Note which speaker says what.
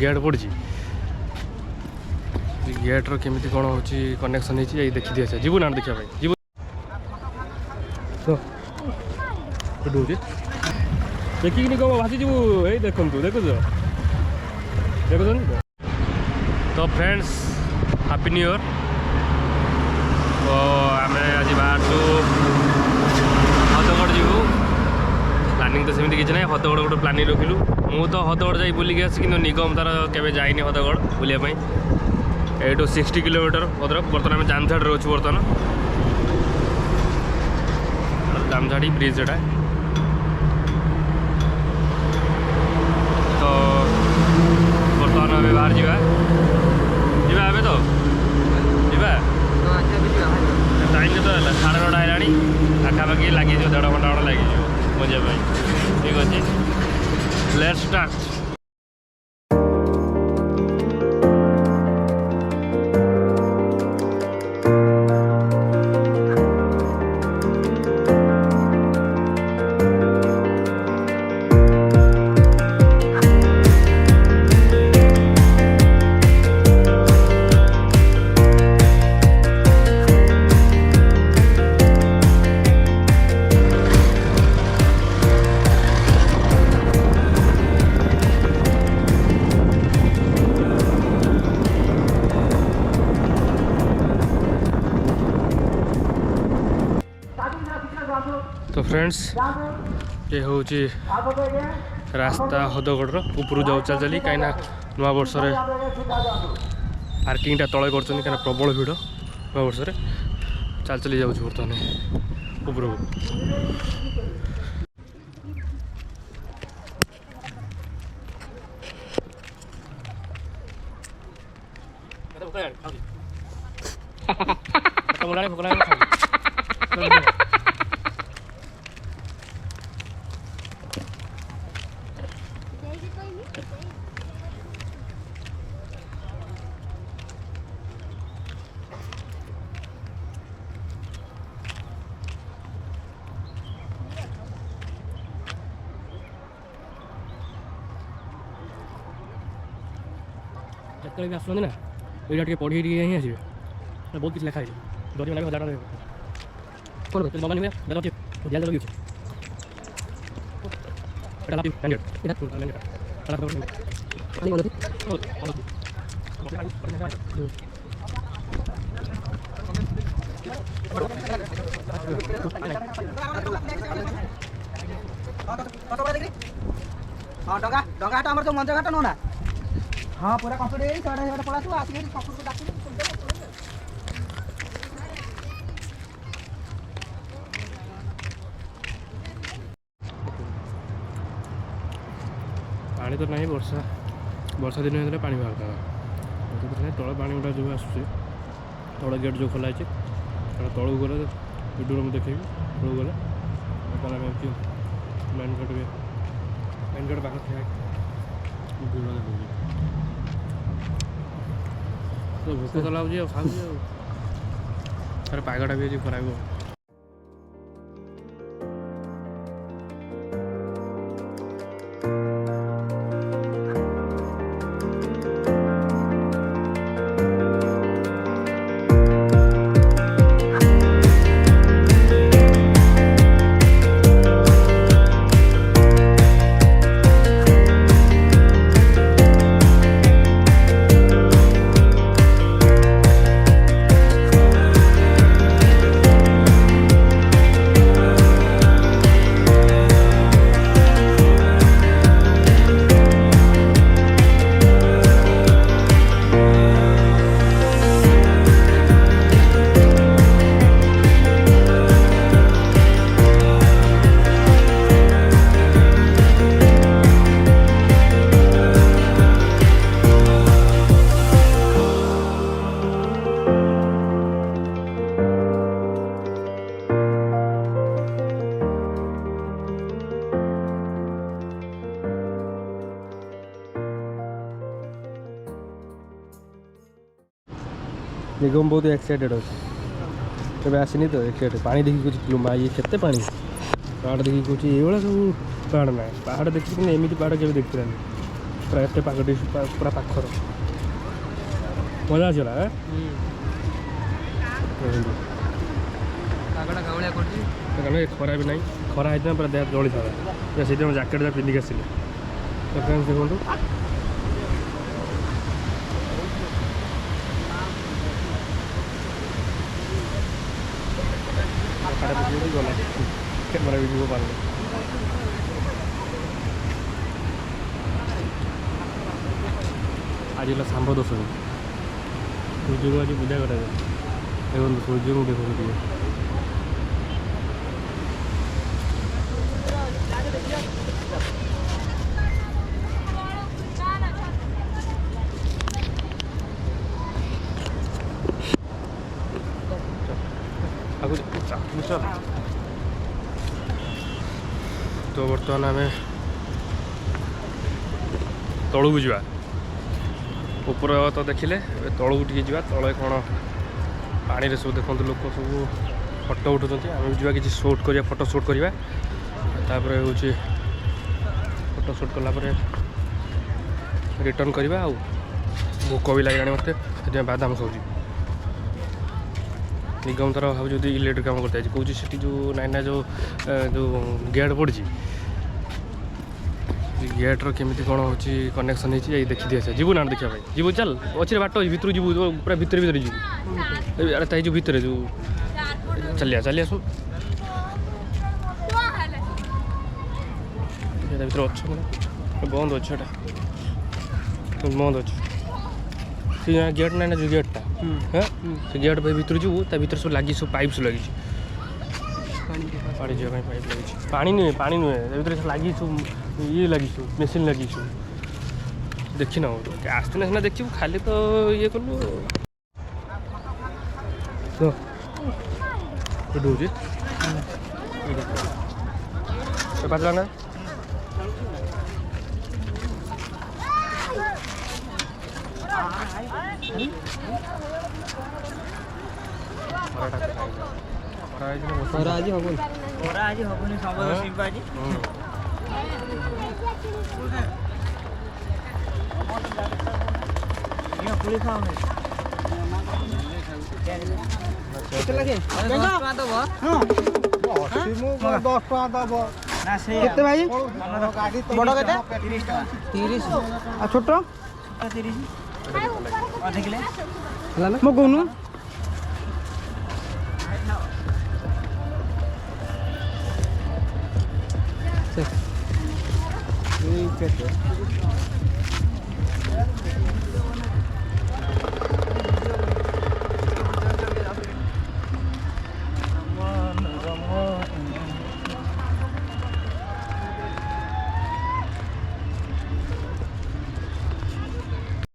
Speaker 1: Gate पड़ी गेट्र केमी कौन हो कनेक्शन होती देखी दिए जीवु ना देखा जीवु देखिक कम भासी जीवु ये देखु देखु देखुन तो फ्रेंड्स हैप्पी न्यू ईयर। तो आम आज बाहर हदगड़ जीवु प्लानिंग तो सेमती किसी ना हदगड़ गोटे प्लानिंग रखिलु मु तो हदगड़ जाई बुलिक आसी कि निगम तार केवे जाइनी हदगड़ बुलिया एटू 60 किलोमीटर भद्रक बर्तमान आम जामझाड़ी रोच बर्तमान जामझाड़ी ब्रिज एटा तो बर्तमान आम बाहर जावा ए तो जावा टाइम के 9:30 है आखापाखि लगे 1.5 घंटा लगे बुझे ठीक अच्छे लेट्स स्टार्ट। तो फ्रेंड्स ये हूँ रास्ता हदगड़ ऊपर जाऊ चल चली कहीं नुआ वर्ष पार्किंगटा तले कर कहीं प्रबल भिड़ नुआ वर्ष चल चली जाऊँ बर्तमान ऊपर जिते भी आसना ये पढ़ी ही आसवे बहुत किसी लिखाई डर लगे 1000 कौन बाबा नहीं दिया लगे
Speaker 2: हाँ डगा डगाटा आमर जो मंजघाट नो ना हाँ पूरा कंप्लीट है पड़ा तू आसी सफर को डाक
Speaker 1: पानी तो नहीं वर्षा दिन होता पानी बाहर तल पानी गुटा जो आस तल गेट जो खोला है तलू गले वीडियो में देखेबी तलू गले मेन गेट पाख भिड़ देखी तो भोक तो लगे खाऊ पागटा भी खराब निगम बहुत एक्साइटेड अच्छे तब आसनी तो एक्साइटेड पानी देखिए कुछ लुमा ये केते पानी पहाड़ देखिए कुछ ये सब पहाड़ ना पहाड़ देखिए एमती पहाड़ के देखी पूरा एत पाखटी पूरा पाखर मजा आसला खरा भी ना खरा होता पूरा देह जली था से जैकेट पिंधिक आसिले देखु गला कैमेरा भी जीव पारे आज सांब दशमी सूर्य को आज पूजा करा देखो सूर्य को देखो तो बर्तमान आम तलू जा ऊपर तो देखिले तलू टे जा तले कौन पानी सब देखते लोक सब फटो उठुंट आम भी कि सुट करा फटो सुट करवा हूँ फटो सुट कलापर रिटर्न करवा भोक भी लगे मत से बादाम खाऊँ निगम तार भाव जो इलेक्ट्रिक काम करता है कौन से जो नाइना जो गेट पड़ी गेट्र केमी कौन हो कनेक्शन होती देखी दिए जीवु ना देखा जीव चल अच्छे बाट भर जीव पूरा भितर भितर जीव अरे ताई जो भितर जो चलिया चलिया सुन भर अच्छे बंद अच्छे बंद अच्छे से गेट ना जो गेटा हाँ से गेट भर जीव भर सब लगी सब पाइप सब लगी पानी जावाई पाइप लगी पानी नुहे भर लगी सब ये लगी मेसीन लगी देखी ना आसते ना देखू खाली तो ये कलु पाचला ना
Speaker 2: आज हबनी सब पुली खाओ केते लगे 10 टका दबो हां 10 टका दबो ना से केते भाई बड़ केते 30 टका 30 आ छोटो छोटा 30 आधे किलो हला ना मो कोनु से ये केते